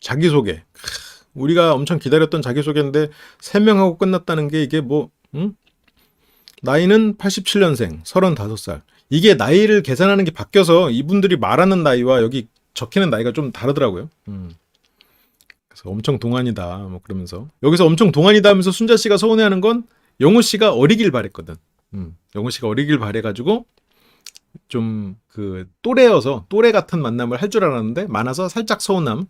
자기소개. 우리가 엄청 기다렸던 자기소개인데 3명하고 끝났다는 게 이게 뭐 응? 나이는 87년생 35살. 이게 나이를 계산하는 게 바뀌어서 이분들이 말하는 나이와 여기 적히는 나이가 좀 다르더라고요. 그래서 엄청 동안이다 뭐 그러면서 여기서 엄청 동안이다 하면서 순자 씨가 서운해하는 건 영호 씨가 어리길 바랬거든. 영호 씨가 어리길 바래가지고 좀 그 또래여서 또래 같은 만남을 할 줄 알았는데 많아서 살짝 서운함.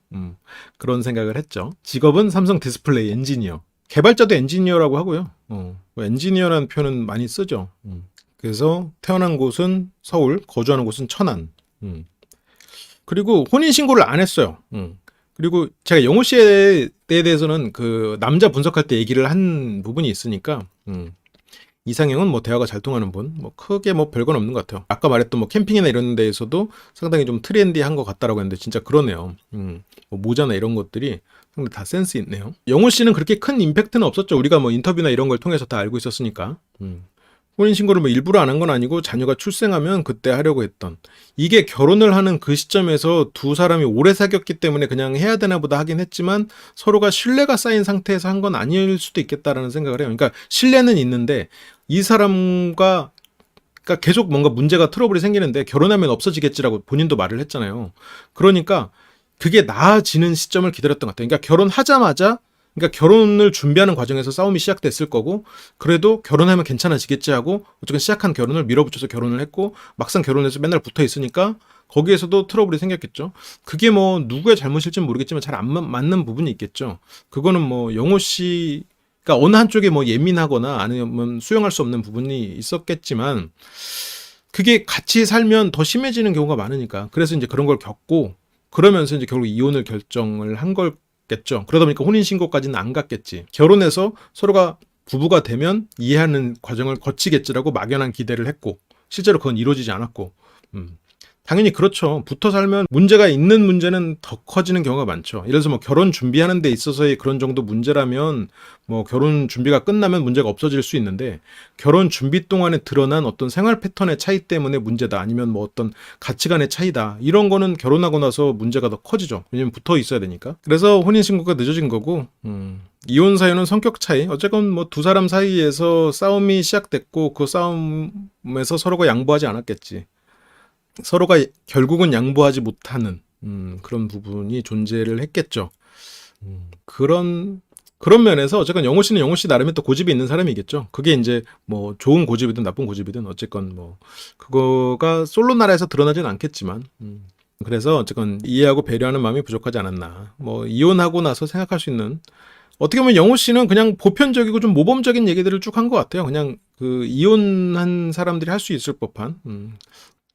그런 생각을 했죠. 직업은 삼성 디스플레이 엔지니어. 개발자도 엔지니어라고 하고요. 뭐 엔지니어라는 표현은 많이 쓰죠. 그래서 태어난 곳은 서울, 거주하는 곳은 천안. 그리고 혼인신고를 안 했어요. 그리고 제가 영호 씨에 대해서는 그 남자 분석할 때 얘기를 한 부분이 있으니까, 이상형은 뭐 대화가 잘 통하는 분, 뭐 크게 뭐 별건 없는 것 같아요. 아까 말했던 뭐 캠핑이나 이런 데에서도 상당히 좀 트렌디한 것 같다라고 했는데 진짜 그러네요. 뭐 모자나 이런 것들이 상당히 다 센스 있네요. 영호 씨는 그렇게 큰 임팩트는 없었죠. 우리가 뭐 인터뷰나 이런 걸 통해서 다 알고 있었으니까. 혼인신고를 뭐 일부러 안 한 건 아니고 자녀가 출생하면 그때 하려고 했던. 이게 결혼을 하는 그 시점에서 두 사람이 오래 사귀었기 때문에 그냥 해야 되나 보다 하긴 했지만 서로가 신뢰가 쌓인 상태에서 한 건 아닐 수도 있겠다라는 생각을 해요. 그러니까 신뢰는 있는데 이 사람과 그러니까 계속 뭔가 문제가 트러블이 생기는데 결혼하면 없어지겠지라고 본인도 말을 했잖아요. 그러니까 그게 나아지는 시점을 기다렸던 것 같아요. 그러니까 결혼하자마자 그러니까 결혼을 준비하는 과정에서 싸움이 시작됐을 거고 그래도 결혼하면 괜찮아지겠지 하고 어쨌든 시작한 결혼을 밀어붙여서 결혼을 했고 막상 결혼해서 맨날 붙어 있으니까 거기에서도 트러블이 생겼겠죠. 그게 뭐 누구의 잘못일지는 모르겠지만 잘 안 맞는 부분이 있겠죠. 그거는 뭐 영호 씨가 어느 한쪽에 뭐 예민하거나 아니면 수용할 수 없는 부분이 있었겠지만 그게 같이 살면 더 심해지는 경우가 많으니까 그래서 이제 그런 걸 겪고 그러면서 이제 결국 이혼을 결정을 한 걸 겠죠. 그러다 보니까 혼인신고까지는 안 갔겠지. 결혼해서 서로가 부부가 되면 이해하는 과정을 거치겠지라고 막연한 기대를 했고 실제로 그건 이루어지지 않았고 당연히 그렇죠. 붙어 살면 문제가 있는 문제는 더 커지는 경우가 많죠. 예를 들어서 뭐 결혼 준비하는 데 있어서의 그런 정도 문제라면 뭐 결혼 준비가 끝나면 문제가 없어질 수 있는데 결혼 준비 동안에 드러난 어떤 생활 패턴의 차이 때문에 문제다. 아니면 뭐 어떤 가치관의 차이다. 이런 거는 결혼하고 나서 문제가 더 커지죠. 왜냐면 붙어 있어야 되니까. 그래서 혼인신고가 늦어진 거고 이혼 사유는 성격 차이. 어쨌건 뭐 두 사람 사이에서 싸움이 시작됐고 그 싸움에서 서로가 양보하지 않았겠지. 서로가 결국은 양보하지 못하는 그런 부분이 존재를 했겠죠. 그런 면에서 어쨌건 영호 씨는 영호 씨 나름의 또 고집이 있는 사람이겠죠. 그게 이제 뭐 좋은 고집이든 나쁜 고집이든 어쨌건 뭐 그거가 솔로 나라에서 드러나진 않겠지만 그래서 어쨌건 이해하고 배려하는 마음이 부족하지 않았나. 뭐 이혼하고 나서 생각할 수 있는 어떻게 보면 영호 씨는 그냥 보편적이고 좀 모범적인 얘기들을 쭉 한 것 같아요. 그냥 그 이혼한 사람들이 할 수 있을 법한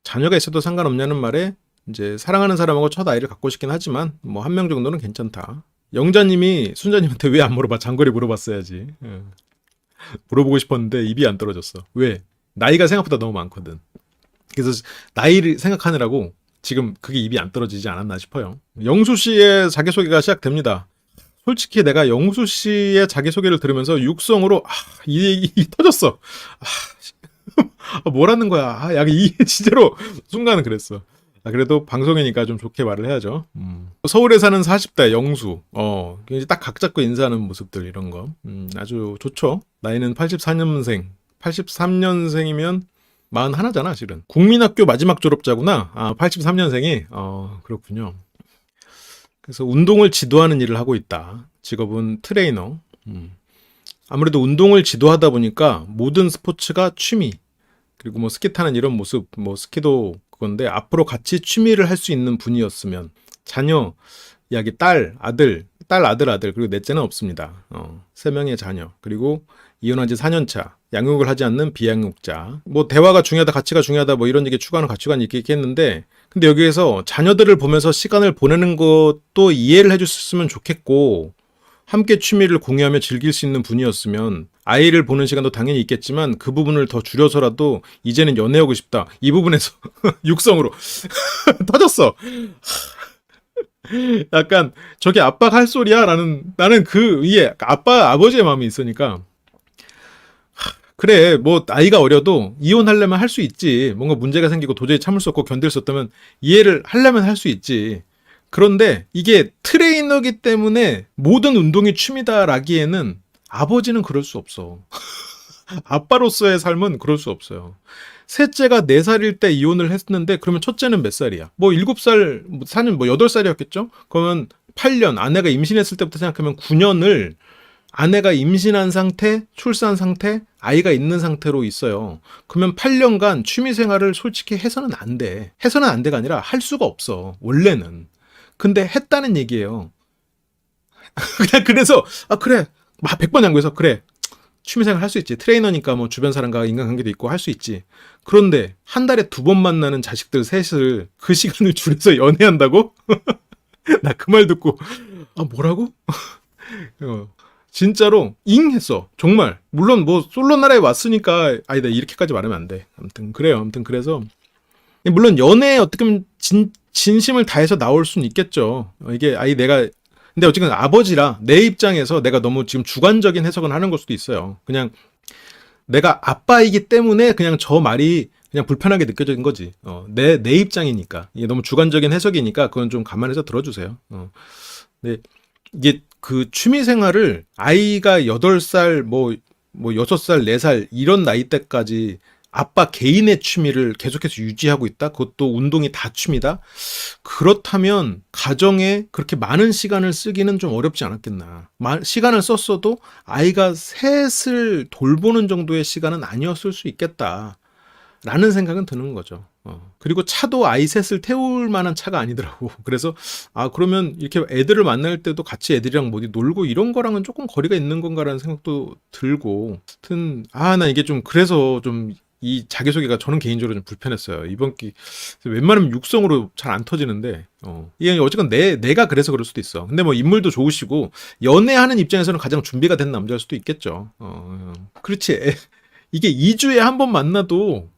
자녀가 있어도 상관없냐는 말에 이제 사랑하는 사람하고 첫 아이를 갖고 싶긴 하지만 뭐 한 명 정도는 괜찮다. 영자님이 순자님한테 왜 안 물어봐? 장거리 물어봤어야지. 물어보고 싶었는데 입이 안 떨어졌어. 왜? 나이가 생각보다 너무 많거든. 그래서 나이를 생각하느라고 지금 그게 입이 안 떨어지지 않았나 싶어요. 영수 씨의 자기소개가 시작됩니다. 솔직히 내가 영수 씨의 자기소개를 들으면서 육성으로 이 터졌어. 뭐라는 거야. 약간 진짜로 순간은 그랬어. 그래도 방송이니까 좀 좋게 말을 해야죠. 서울에 사는 40대 영수. 이제 딱 각 잡고 인사하는 모습들 이런 거. 아주 좋죠. 나이는 84년생. 83년생이면 41잖아, 실은. 국민학교 마지막 졸업자구나. 83년생이. 그렇군요. 그래서 운동을 지도하는 일을 하고 있다. 직업은 트레이너. 아무래도 운동을 지도하다 보니까 모든 스포츠가 취미. 그리고 뭐 스키 타는 이런 모습, 뭐 스키도 그건데 앞으로 같이 취미를 할 수 있는 분이었으면 자녀, 이야기 딸, 아들, 그리고 넷째는 없습니다. 3명의 자녀, 그리고 이혼한 지 4년 차, 양육을 하지 않는 비양육자. 뭐 대화가 중요하다, 가치가 중요하다, 뭐 이런 얘기 추가하는 가치관이 있겠는데 근데 여기에서 자녀들을 보면서 시간을 보내는 것도 이해를 해줬으면 좋겠고 함께 취미를 공유하며 즐길 수 있는 분이었으면 아이를 보는 시간도 당연히 있겠지만 그 부분을 더 줄여서라도 이제는 연애하고 싶다. 이 부분에서 육성으로 터졌어. 약간 저게 아빠가 할 소리야? 나는 그 위에 아버지의 마음이 있으니까 그래 뭐 아이가 어려도 이혼하려면 할 수 있지. 뭔가 문제가 생기고 도저히 참을 수 없고 견딜 수 없다면 이해를 하려면 할 수 있지. 그런데 이게 트레이너기 때문에 모든 운동이 취미다라기에는 아버지는 그럴 수 없어. 아빠로서의 삶은 그럴 수 없어요. 셋째가 4살일 때 이혼을 했는데 그러면 첫째는 몇 살이야? 뭐 7살, 사는 뭐 8살이었겠죠? 그러면 8년, 아내가 임신했을 때부터 생각하면 9년을 아내가 임신한 상태, 출산 상태, 아이가 있는 상태로 있어요. 그러면 8년간 취미 생활을 솔직히 해서는 안 돼. 해서는 안 돼가 아니라 할 수가 없어. 원래는. 근데 했다는 얘기예요. 그냥 그래서 그래. 막 100번 양보해서 그래. 취미생활 할 수 있지. 트레이너니까 뭐 주변 사람과 인간관계도 있고 할 수 있지. 그런데 한 달에 2번 만나는 자식들 셋을 그 시간을 줄여서 연애한다고? 나 그 말 듣고 뭐라고? 진짜로 잉 했어. 정말. 물론 뭐 솔로 나라에 왔으니까 아니다 이렇게까지 말하면 안 돼. 아무튼 그래요. 아무튼 그래서 물론 연애에 어떻게 보면 진심을 다해서 나올 수는 있겠죠. 이게 내가 근데 어쨌든 아버지라 내 입장에서 내가 너무 지금 주관적인 해석을 하는 걸 수도 있어요. 그냥 내가 아빠이기 때문에 그냥 저 말이 그냥 불편하게 느껴진 거지. 내 입장이니까. 이게 너무 주관적인 해석이니까 그건 좀 감안해서 들어주세요. 근데 이게 그 취미 생활을 아이가 8살, 뭐 6살, 4살 이런 나이 때까지 아빠 개인의 취미를 계속해서 유지하고 있다? 그것도 운동이 다 취미다? 그렇다면 가정에 그렇게 많은 시간을 쓰기는 좀 어렵지 않았겠나. 시간을 썼어도 아이가 셋을 돌보는 정도의 시간은 아니었을 수 있겠다. 라는 생각은 드는 거죠. 그리고 차도 아이 셋을 태울 만한 차가 아니더라고. 그래서 그러면 이렇게 애들을 만날 때도 같이 애들이랑 뭐 어디 놀고 이런 거랑은 조금 거리가 있는 건가라는 생각도 들고. 하여튼 나 이게 좀 그래서 좀 이 자기소개가 저는 개인적으로 좀 불편했어요. 이번 기 웬만하면 육성으로 잘 안 터지는데 이게 어쨌건 내가 그래서 그럴 수도 있어. 근데 뭐 인물도 좋으시고 연애하는 입장에서는 가장 준비가 된 남자일 수도 있겠죠. 그렇지. 이게 2주에 한 번 만나도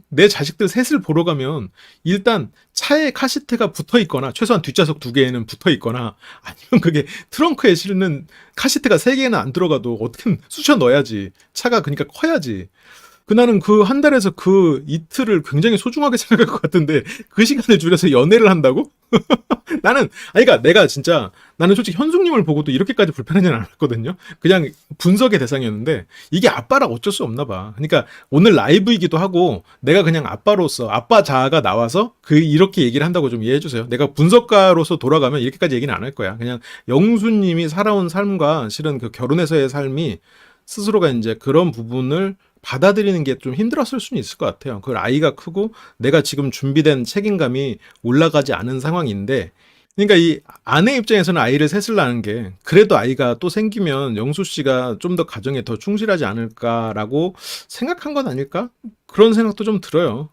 내 자식들 셋을 보러 가면 일단 차에 카시트가 붙어 있거나 최소한 뒷좌석 2개에는 붙어 있거나 아니면 그게 트렁크에 실는 카시트가 3개는 안 들어가도 어떻게든 쑤셔 넣어야지. 차가 그러니까 커야지. 나는 그 한 달에서 그 이틀을 굉장히 소중하게 생각할 것 같은데 그 시간을 줄여서 연애를 한다고? 그러니까 나는 솔직히 현숙님을 보고도 이렇게까지 불편하지는 않았거든요. 그냥 분석의 대상이었는데 이게 아빠라 어쩔 수 없나 봐. 그러니까 오늘 라이브이기도 하고 내가 그냥 아빠로서 아빠 자아가 나와서 이렇게 얘기를 한다고 좀 이해해 주세요. 내가 분석가로서 돌아가면 이렇게까지 얘기는 안 할 거야. 그냥 영수님이 살아온 삶과 실은 그 결혼에서의 삶이 스스로가 이제 그런 부분을 받아들이는 게 좀 힘들었을 수는 있을 것 같아요. 그걸 아이가 크고 내가 지금 준비된 책임감이 올라가지 않은 상황인데 그러니까 이 아내 입장에서는 아이를 셋을 낳는 게 그래도 아이가 또 생기면 영수 씨가 좀 더 가정에 더 충실하지 않을까라고 생각한 건 아닐까? 그런 생각도 좀 들어요.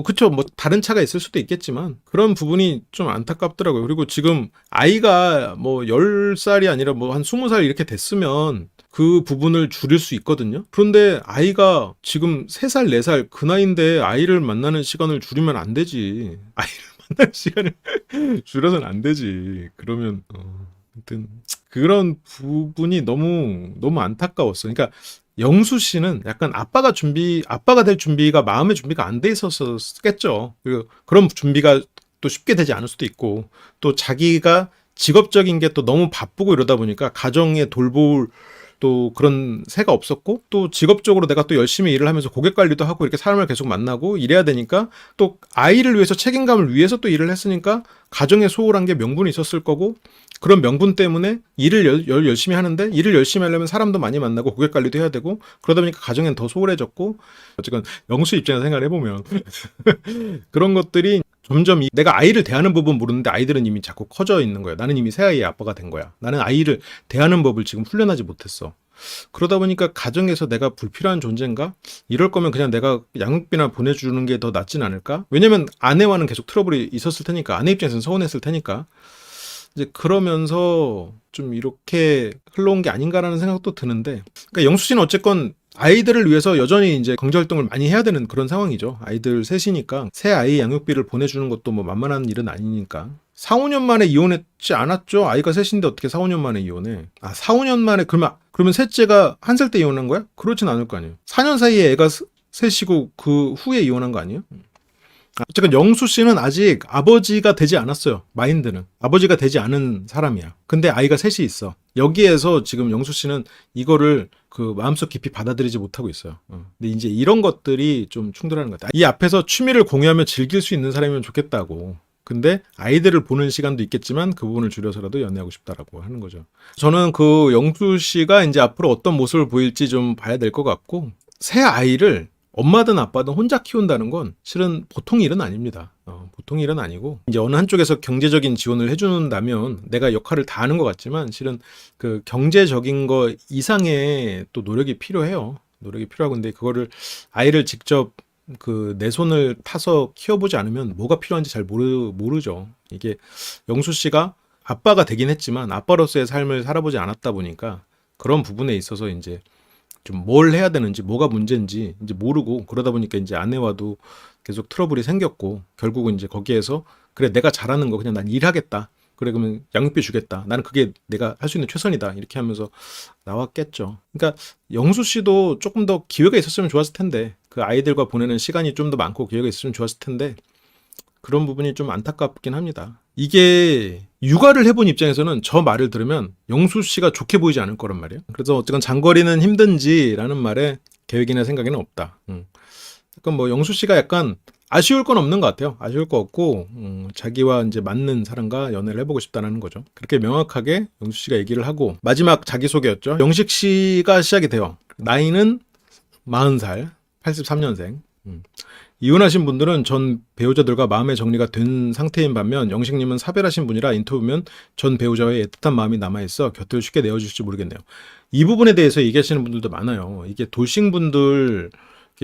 그쵸. 다른 차가 있을 수도 있겠지만, 그런 부분이 좀 안타깝더라고요. 그리고 지금 아이가 10살이 아니라 한 20살 이렇게 됐으면 그 부분을 줄일 수 있거든요. 그런데 아이가 지금 3살, 4살 그 나이인데 아이를 만나는 시간을 줄이면 안 되지. 아이를 만나는 시간을 줄여서는 안 되지. 그러면, 아무튼, 그런 부분이 너무 안타까웠어. 그러니까, 영수 씨는 약간 아빠가 될 준비가 마음의 준비가 안 돼 있었겠죠. 그런 준비가 또 쉽게 되지 않을 수도 있고, 또 자기가 직업적인 게 또 너무 바쁘고 이러다 보니까 가정에 돌볼 또 그런 새가 없었고, 또 직업적으로 내가 또 열심히 일을 하면서 고객 관리도 하고 이렇게 사람을 계속 만나고 이래야 되니까 또 아이를 위해서 책임감을 위해서 또 일을 했으니까 가정에 소홀한 게 명분이 있었을 거고, 그런 명분 때문에 일을 열심히 하는데 일을 열심히 하려면 사람도 많이 만나고 고객 관리도 해야 되고 그러다 보니까 가정엔 더 소홀해졌고, 어쨌든 영수 입장에서 생각해보면 그런 것들이 점점 내가 아이를 대하는 법은 모르는데 아이들은 이미 자꾸 커져 있는 거야. 나는 이미 새아이의 아빠가 된 거야. 나는 아이를 대하는 법을 지금 훈련하지 못했어. 그러다 보니까 가정에서 내가 불필요한 존재인가? 이럴 거면 그냥 내가 양육비나 보내주는 게 더 낫진 않을까? 왜냐면 아내와는 계속 트러블이 있었을 테니까, 아내 입장에서는 서운했을 테니까. 이제 그러면서 좀 이렇게 흘러온 게 아닌가라는 생각도 드는데, 그러니까 영수 씨는 어쨌건 아이들을 위해서 여전히 이제 경제활동을 많이 해야 되는 그런 상황이죠. 아이들 셋이니까 새 아이 양육비를 보내주는 것도 만만한 일은 아니니까. 4, 5년 만에 이혼했지 않았죠? 아이가 셋인데 어떻게 4, 5년 만에 이혼해? 4, 5년 만에 그러면 셋째가 1살 때 이혼한 거야? 그렇진 않을 거 아니에요. 4년 사이에 애가 셋이고 그 후에 이혼한 거 아니에요? 어쨌든 영수 씨는 아직 아버지가 되지 않았어요. 마인드는. 아버지가 되지 않은 사람이야. 근데 아이가 셋이 있어. 여기에서 지금 영수 씨는 이거를 그 마음속 깊이 받아들이지 못하고 있어요. 근데 이제 이런 것들이 좀 충돌하는 것 같아요. 이 앞에서 취미를 공유하며 즐길 수 있는 사람이면 좋겠다고. 근데 아이들을 보는 시간도 있겠지만 그 부분을 줄여서라도 연애하고 싶다라고 하는 거죠. 저는 그 영수 씨가 이제 앞으로 어떤 모습을 보일지 좀 봐야 될 것 같고, 새 아이를 엄마든 아빠든 혼자 키운다는 건 실은 보통 일은 아닙니다. 보통 일은 아니고, 이제 어느 한쪽에서 경제적인 지원을 해준다면 내가 역할을 다 하는 것 같지만 실은 그 경제적인 거 이상의 또 노력이 필요해요. 노력이 필요하고, 근데 그거를 아이를 직접 그 내 손을 타서 키워보지 않으면 뭐가 필요한지 잘 모르죠. 이게 영수 씨가 아빠가 되긴 했지만 아빠로서의 삶을 살아보지 않았다 보니까 그런 부분에 있어서 이제 좀 뭘 해야 되는지 뭐가 문제인지 이제 모르고, 그러다 보니까 이제 아내와도 계속 트러블이 생겼고, 결국은 이제 거기에서 그래 내가 잘하는 거 그냥 난 일하겠다. 그래 그러면 양육비 주겠다. 나는 그게 내가 할 수 있는 최선이다. 이렇게 하면서 나왔겠죠. 그러니까 영수 씨도 조금 더 기회가 있었으면 좋았을 텐데, 그 아이들과 보내는 시간이 좀 더 많고 기회가 있었으면 좋았을 텐데 그런 부분이 좀 안타깝긴 합니다. 이게 육아를 해본 입장에서는 저 말을 들으면 영수 씨가 좋게 보이지 않을 거란 말이에요. 그래서 어쨌든 장거리는 힘든지라는 말에 계획이나 생각에는 없다. 약간 뭐 영수 씨가 약간 아쉬울 건 없는 것 같아요. 아쉬울 거 없고 자기와 이제 맞는 사람과 연애를 해보고 싶다는 거죠. 그렇게 명확하게 영수 씨가 얘기를 하고 마지막 자기소개였죠. 영식 씨가 시작이 돼요. 나이는 40살, 83년생. 이혼하신 분들은 전 배우자들과 마음의 정리가 된 상태인 반면 영식님은 사별하신 분이라 인터뷰면 전 배우자와의 애틋한 마음이 남아있어 곁을 쉽게 내어주실지 모르겠네요. 이 부분에 대해서 얘기하시는 분들도 많아요. 이게 돌싱분들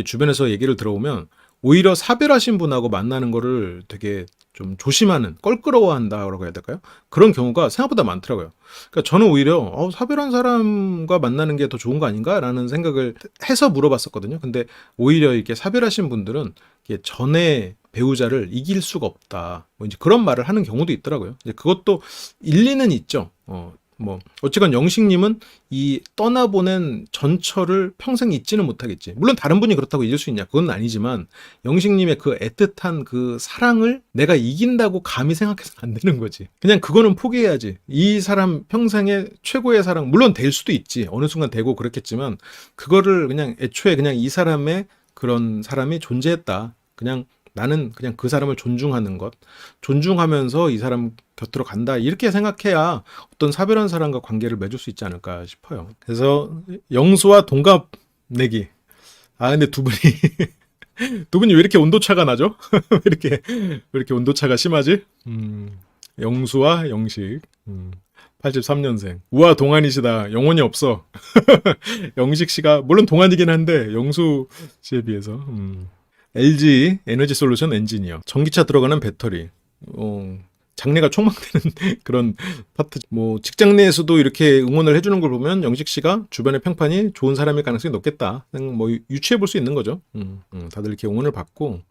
주변에서 얘기를 들어보면 오히려 사별하신 분하고 만나는 거를 되게 좀 조심하는, 껄끄러워한다고 해야 될까요? 그런 경우가 생각보다 많더라고요. 그러니까 저는 오히려 사별한 사람과 만나는 게 더 좋은 거 아닌가라는 생각을 해서 물어봤었거든요. 근데 오히려 이렇게 사별하신 분들은 이게 전에 배우자를 이길 수가 없다, 뭐 이제 그런 말을 하는 경우도 있더라고요. 이제 그것도 일리는 있죠. 뭐 어쨌건 영식님은 이 떠나보낸 전철을 평생 잊지는 못하겠지. 물론 다른 분이 그렇다고 잊을 수 있냐, 그건 아니지만 영식님의 그 애틋한 그 사랑을 내가 이긴다고 감히 생각해서는 안 되는 거지. 그냥 그거는 포기해야지. 이 사람 평생의 최고의 사랑, 물론 될 수도 있지, 어느 순간 되고 그렇겠지만 그거를 그냥 애초에 그냥 이 사람의 그런 사람이 존재했다, 그냥 나는 그냥 그 사람을 존중하는 것, 존중하면서 이 사람 곁으로 간다, 이렇게 생각해야 어떤 사별한 사람과 관계를 맺을 수 있지 않을까 싶어요. 그래서 영수와 동갑 내기. 근데 두 분이 두 분이 왜 이렇게 온도차가 나죠? 왜 이렇게 온도차가 심하지? 영수와 영식. 83년생. 우와, 동안이시다. 영혼이 없어. 영식 씨가 물론 동안이긴 한데 영수 씨에 비해서. LG 에너지 솔루션 엔지니어. 전기차 들어가는 배터리. 장래가 촉망되는 그런 파트. 뭐 직장 내에서도 이렇게 응원을 해주는 걸 보면 영식 씨가 주변의 평판이 좋은 사람일 가능성이 높겠다. 뭐 유추해 볼 수 있는 거죠. 다들 이렇게 응원을 받고,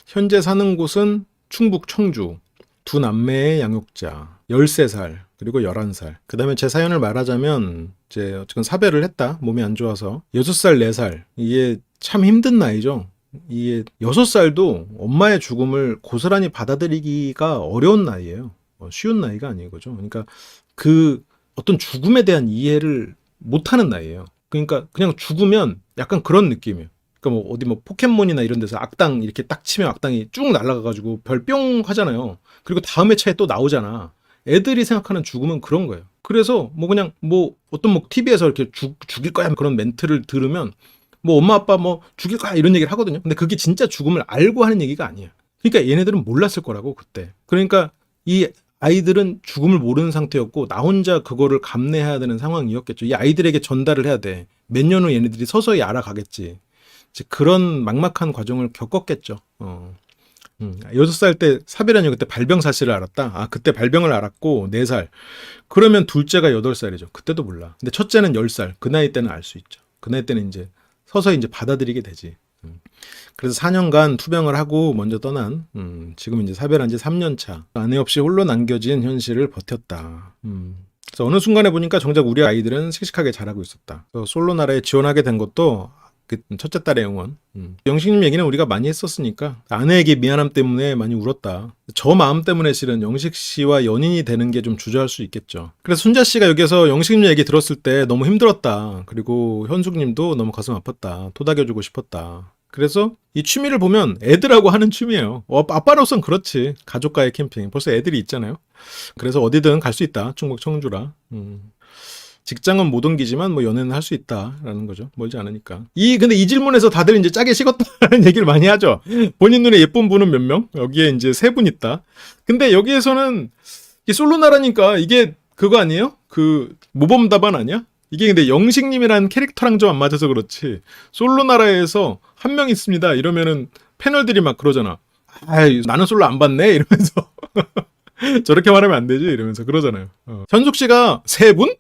현재 사는 곳은 충북 청주. 두 남매의 양육자. 13살 그리고 11살. 그 다음에 제 사연을 말하자면 이제 어쨌든 사별을 했다. 몸이 안 좋아서. 6살, 4살. 이게 참 힘든 나이죠. 이게 6살도 엄마의 죽음을 고스란히 받아들이기가 어려운 나이예요. 쉬운 나이가 아닌 거죠. 그러니까 그 어떤 죽음에 대한 이해를 못하는 나이예요. 그러니까 그냥 죽으면 약간 그런 느낌이에요. 그러니까 뭐 어디 뭐 포켓몬이나 이런 데서 악당 이렇게 딱 치면 악당이 쭉 날아가가지고 별 뿅 하잖아요. 그리고 다음 회차에 또 나오잖아. 애들이 생각하는 죽음은 그런 거예요. 그래서 뭐 그냥 뭐 어떤 뭐 TV에서 이렇게 죽일 거야 그런 멘트를 들으면 뭐 엄마 아빠 뭐 죽일 거야 이런 얘기를 하거든요. 근데 그게 진짜 죽음을 알고 하는 얘기가 아니에요. 그러니까 얘네들은 몰랐을 거라고 그때. 그러니까 이 아이들은 죽음을 모르는 상태였고 나 혼자 그거를 감내해야 되는 상황이었겠죠. 이 아이들에게 전달을 해야 돼. 몇 년 후 얘네들이 서서히 알아가겠지. 그런 막막한 과정을 겪었겠죠. 6살 때 사별하니 그때 발병 사실을 알았다. 그때 발병을 알았고 4살. 그러면 둘째가 8살이죠. 그때도 몰라. 근데 첫째는 10살. 그 나이 때는 알 수 있죠. 그 나이 때는 이제 서서히 이제 받아들이게 되지. 그래서 4년간 투병을 하고 먼저 떠난, 지금 이제 사별한 지 3년 차. 아내 없이 홀로 남겨진 현실을 버텼다. 그래서 어느 순간에 보니까 정작 우리 아이들은 씩씩하게 자라고 있었다. 그래서 솔로 나라에 지원하게 된 것도 그 첫째 딸의 영원. 영식님 얘기는 우리가 많이 했었으니까 아내에게 미안함 때문에 많이 울었다. 저 마음 때문에 실은 영식 씨와 연인이 되는 게 좀 주저할 수 있겠죠. 그래서 순자 씨가 여기서 영식님 얘기 들었을 때 너무 힘들었다. 그리고 현숙님도 너무 가슴 아팠다. 토닥여주고 싶었다. 그래서 이 취미를 보면 애들하고 하는 취미예요. 아빠로선 그렇지. 가족과의 캠핑. 벌써 애들이 있잖아요. 그래서 어디든 갈 수 있다. 충북 청주라. 직장은 못 옮기지만 뭐 연애는 할 수 있다라는 거죠. 멀지 않으니까. 근데 이 질문에서 다들 이제 짜게 식었다는 얘기를 많이 하죠. 본인 눈에 예쁜 분은 몇 명? 여기에 이제 3분 있다. 근데 여기에서는 솔로나라니까 이게 그거 아니에요? 그 모범 답안 아니야? 이게 근데 영식님이라는 캐릭터랑 좀 안 맞아서 그렇지. 솔로나라에서 한 명 있습니다. 이러면은 패널들이 막 그러잖아. 아이, 나는 솔로 안 봤네? 이러면서. 저렇게 말하면 안 되지? 이러면서 그러잖아요. 현숙 씨가 3분?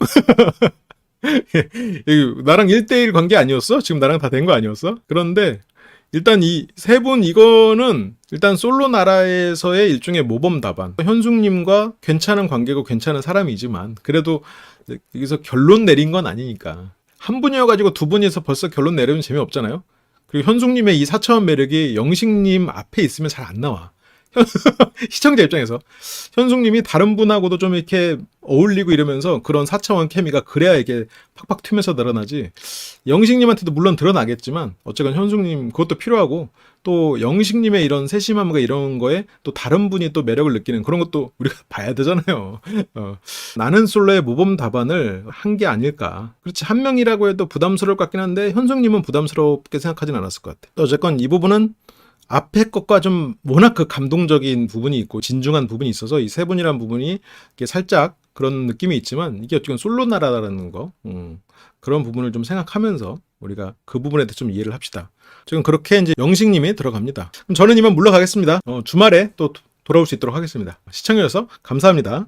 나랑 1대1 관계 아니었어? 지금 나랑 다 된 거 아니었어? 그런데 일단 이 3분 이거는 일단 솔로 나라에서의 일종의 모범 답안. 현숙님과 괜찮은 관계고 괜찮은 사람이지만 그래도 여기서 결론 내린 건 아니니까. 한 분이어가지고 두 분이서 벌써 결론 내리면 재미없잖아요? 그리고 현숙님의 이 4차원 매력이 영식님 앞에 있으면 잘 안 나와. 시청자 입장에서 현숙님이 다른 분하고도 좀 이렇게 어울리고 이러면서 그런 4차원 케미가 그래야 이게 팍팍 튀면서 늘어나지. 영식님한테도 물론 드러나겠지만 어쨌건 현숙님 그것도 필요하고 또 영식님의 이런 세심함과 이런 거에 또 다른 분이 또 매력을 느끼는 그런 것도 우리가 봐야 되잖아요. 나는 솔로의 모범 답안을 한 게 아닐까. 그렇지, 한 명이라고 해도 부담스러울 것 같긴 한데 현숙님은 부담스럽게 생각하진 않았을 것 같아. 어쨌건 이 부분은 앞에 것과 좀 워낙 그 감동적인 부분이 있고 진중한 부분이 있어서 이 3분이라는 부분이 이게 살짝 그런 느낌이 있지만 이게 어쨌든 솔로 나라라는 거 그런 부분을 좀 생각하면서 우리가 그 부분에 대해서 좀 이해를 합시다. 지금 그렇게 이제 영식님이 들어갑니다. 그럼 저는 이만 물러가겠습니다. 주말에 또 돌아올 수 있도록 하겠습니다. 시청해주셔서 감사합니다.